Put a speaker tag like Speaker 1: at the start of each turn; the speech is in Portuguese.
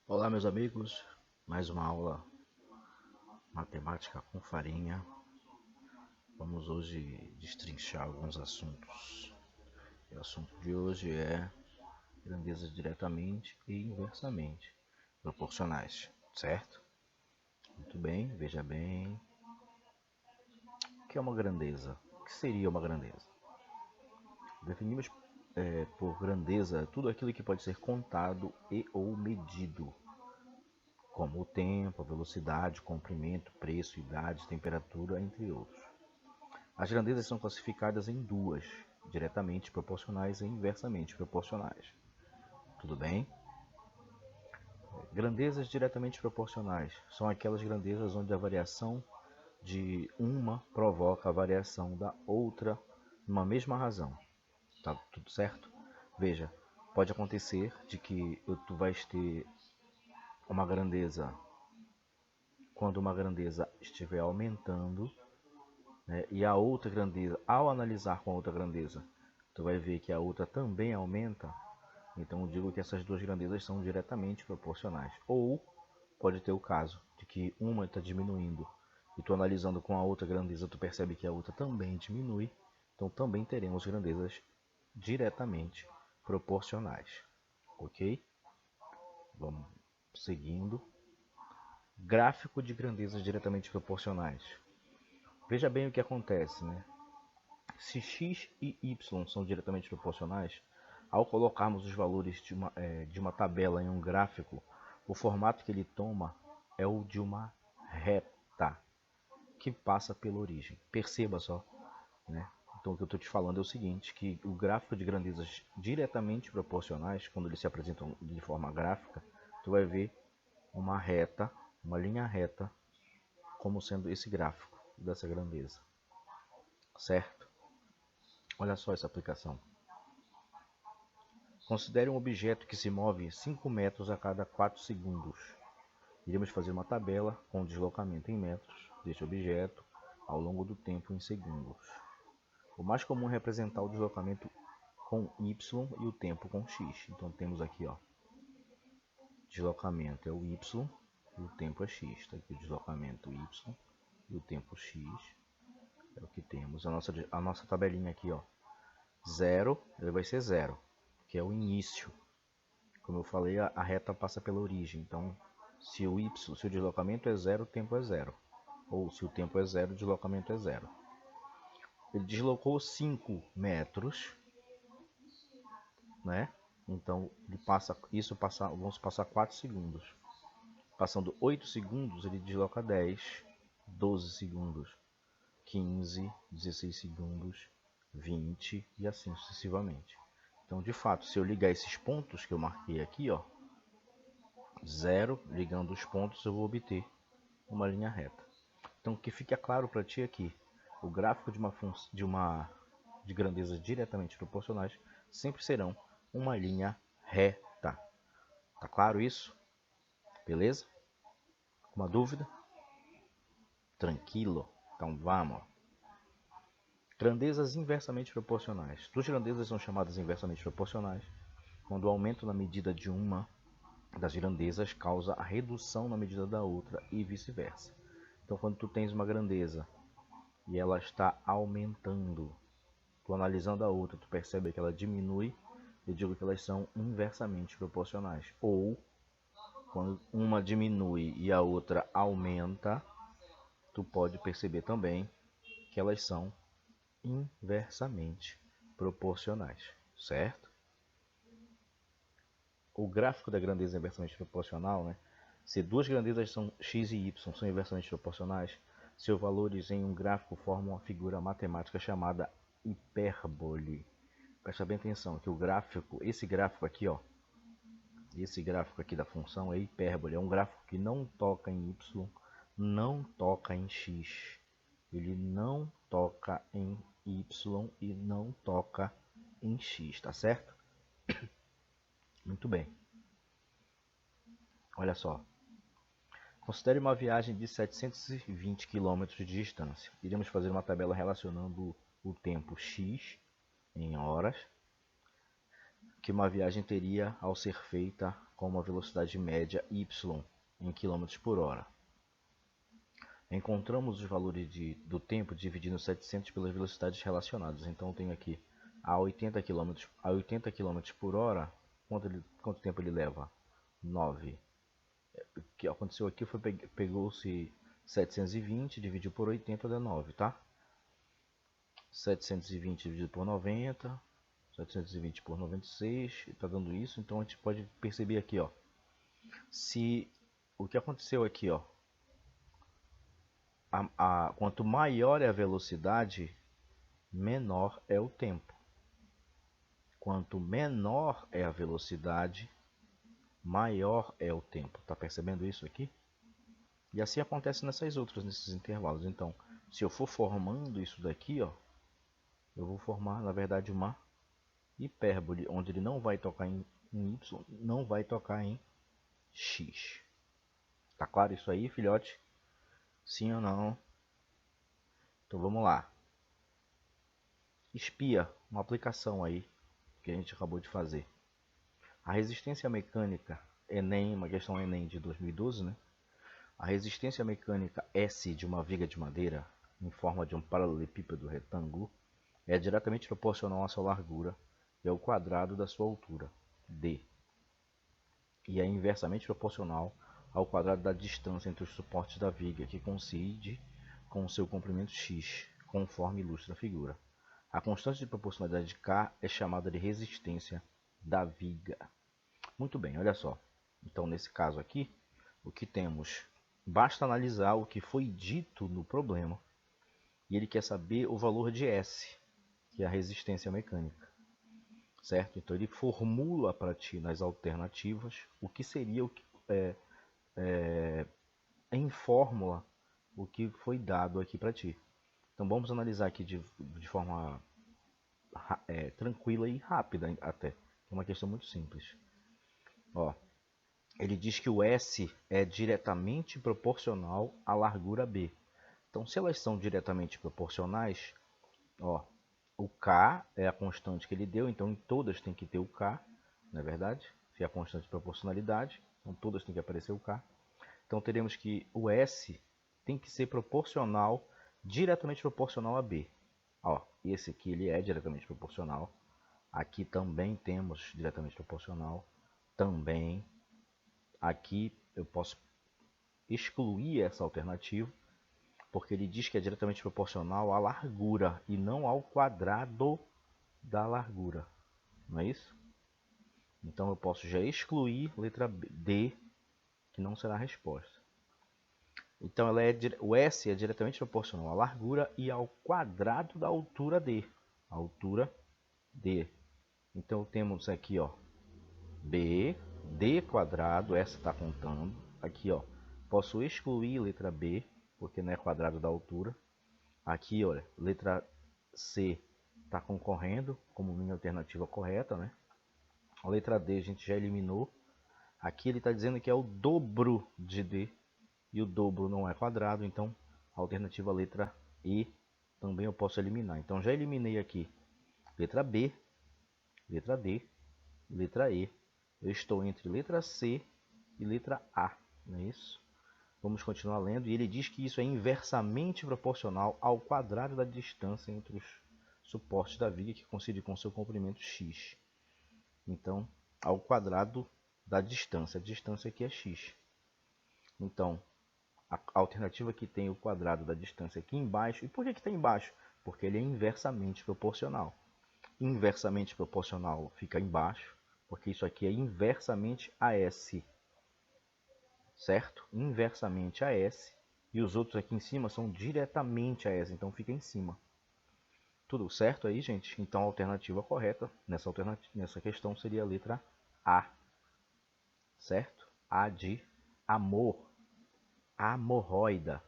Speaker 1: Olá, meus amigos, mais uma aula matemática com farinha. Vamos hoje destrinchar alguns assuntos. O assunto de hoje é grandezas diretamente e inversamente proporcionais, certo? Muito bem, veja bem. O que é uma grandeza? O que seria uma grandeza? Definimos por grandeza tudo aquilo que pode ser contado e ou medido, como o tempo, a velocidade, comprimento, preço, idade, temperatura, entre outros. As grandezas são classificadas em duas, diretamente proporcionais e inversamente proporcionais. Tudo bem? Grandezas diretamente proporcionais são aquelas grandezas onde a variação de uma provoca a variação da outra numa mesma razão. Tá tudo certo? Veja, pode acontecer de que tu vais ter uma grandeza quando uma grandeza estiver aumentando, né, e a outra grandeza, ao analisar com a outra grandeza, tu vai ver que a outra também aumenta. Então eu digo que essas duas grandezas são diretamente proporcionais. Ou pode ter o caso de que uma está diminuindo e tu analisando com a outra grandeza tu percebe que a outra também diminui. Então também teremos grandezas diretamente proporcionais. Ok? Vamos seguindo. Gráfico de grandezas diretamente proporcionais. Veja bem o que acontece, né? Se x e y são diretamente proporcionais, ao colocarmos os valores de uma tabela em um gráfico, o formato que ele toma é o de uma reta que passa pela origem. Perceba só, né? Então o que eu estou te falando é o seguinte, que o gráfico de grandezas diretamente proporcionais, quando eles se apresentam de forma gráfica, tu vai ver uma reta, uma linha reta, como sendo esse gráfico dessa grandeza, certo? Olha só essa aplicação. Considere um objeto que se move 5 metros a cada 4 segundos. Iremos fazer uma tabela com o deslocamento em metros deste objeto ao longo do tempo em segundos. O mais comum é representar o deslocamento com y e o tempo com x. Então temos aqui, ó, deslocamento é o y e o tempo é x. Está aqui o deslocamento y e o tempo x. É o que temos. A nossa tabelinha aqui, ó, 0, ele vai ser 0, que é o início. Como eu falei, a reta passa pela origem. Então, se o deslocamento é 0, o tempo é 0. Ou se o tempo é 0, o deslocamento é 0. Ele deslocou 5 metros, né? Então, vamos passar 4 segundos. Passando 8 segundos, ele desloca 10, 12 segundos, 15, 16 segundos, 20 e assim sucessivamente. Então, de fato, se eu ligar esses pontos que eu marquei aqui, ó, 0, ligando os pontos, eu vou obter uma linha reta. Então, que fique claro para ti aqui, o gráfico de grandezas diretamente proporcionais sempre serão uma linha reta. Tá claro isso? Beleza? Uma dúvida? Tranquilo. Então vamos. Grandezas inversamente proporcionais. Duas grandezas são chamadas inversamente proporcionais quando o aumento na medida de uma das grandezas causa a redução na medida da outra e vice-versa. Então, quando tu tens uma grandeza e ela está aumentando, tu analisando a outra, tu percebe que ela diminui, eu digo que elas são inversamente proporcionais. Ou, quando uma diminui e a outra aumenta, tu pode perceber também que elas são inversamente proporcionais, certo? O gráfico da grandeza inversamente proporcional, né? Se duas grandezas são x e y são inversamente proporcionais, seus valores em um gráfico formam uma figura matemática chamada hipérbole. Presta bem atenção que esse gráfico aqui, ó, esse gráfico aqui da função é hipérbole, é um gráfico que não toca em y, não toca em x, ele não toca em y e não toca em x, tá certo? Muito bem. Olha só. Considere uma viagem de 720 km de distância. Iremos fazer uma tabela relacionando o tempo x em horas que uma viagem teria ao ser feita com uma velocidade média y em km por hora. Encontramos os valores do tempo dividindo 700 pelas velocidades relacionadas. Então eu tenho aqui a 80 km por hora, quanto tempo ele leva? 9. O que aconteceu aqui foi pegou-se 720, dividiu por 80, dá 9, tá? 720 dividido por 90, 720 por 96, está dando isso. Então a gente pode perceber aqui, ó, se o que aconteceu aqui, ó, quanto maior é a velocidade, menor é o tempo. Quanto menor é a velocidade, maior é o tempo. Tá percebendo isso aqui? E assim acontece nesses intervalos. Então, se eu for formando isso daqui, ó, eu vou formar, na verdade, uma hipérbole, onde ele não vai tocar em y, não vai tocar em x. Tá claro isso aí, filhote? Sim ou não? Então vamos lá. Espia, uma aplicação aí que a gente acabou de fazer. A resistência mecânica, Enem, uma questão Enem de 2012, né? A resistência mecânica S de uma viga de madeira em forma de um paralelepípedo retângulo é diretamente proporcional à sua largura e ao quadrado da sua altura, D, e é inversamente proporcional ao quadrado da distância entre os suportes da viga, que coincide com o seu comprimento x, conforme ilustra a figura. A constante de proporcionalidade de K é chamada de resistência da viga. Muito bem, olha só. Então, nesse caso aqui, o que temos? Basta analisar o que foi dito no problema. E ele quer saber o valor de S, que é a resistência mecânica. Certo? Então, ele formula para ti nas alternativas o que seria em fórmula o que foi dado aqui para ti. Então, vamos analisar aqui de forma tranquila e rápida até. É uma questão muito simples. Ó, ele diz que o S é diretamente proporcional à largura B. Então, se elas são diretamente proporcionais, ó, o K é a constante que ele deu, então em todas tem que ter o K, não é verdade? Se é a constante de proporcionalidade, então todas tem que aparecer o K. Então teremos que o S tem que ser proporcional, diretamente proporcional a B. Ó, esse aqui ele é diretamente proporcional. Aqui também temos diretamente proporcional. Também. Aqui eu posso excluir essa alternativa, porque ele diz que é diretamente proporcional à largura e não ao quadrado da largura. Não é isso? Então eu posso já excluir letra D, que não será a resposta. Então o S é diretamente proporcional à largura e ao quadrado da altura D. Altura D. Então temos aqui, ó, B, D quadrado, essa está contando. Aqui, ó, posso excluir letra B, porque não é quadrado da altura. Aqui, olha, letra C está concorrendo como minha alternativa correta, né? A letra D a gente já eliminou. Aqui ele está dizendo que é o dobro de D, e o dobro não é quadrado, então a alternativa letra E também eu posso eliminar. Então já eliminei aqui letra B, letra D, letra E. Eu estou entre letra C e letra A, não é isso? Vamos continuar lendo, e ele diz que isso é inversamente proporcional ao quadrado da distância entre os suportes da viga, que coincide com seu comprimento x. Então, ao quadrado da distância. A distância aqui é x. Então, a alternativa que tem o quadrado da distância aqui embaixo. E por que está embaixo? Porque ele é inversamente proporcional. Inversamente proporcional fica embaixo, porque isso aqui é inversamente a S. Certo? Inversamente a S. E os outros aqui em cima são diretamente a S, então fica em cima. Tudo certo aí, gente? Então a alternativa correta nessa questão seria a letra A. Certo? A de amor. Amorroida.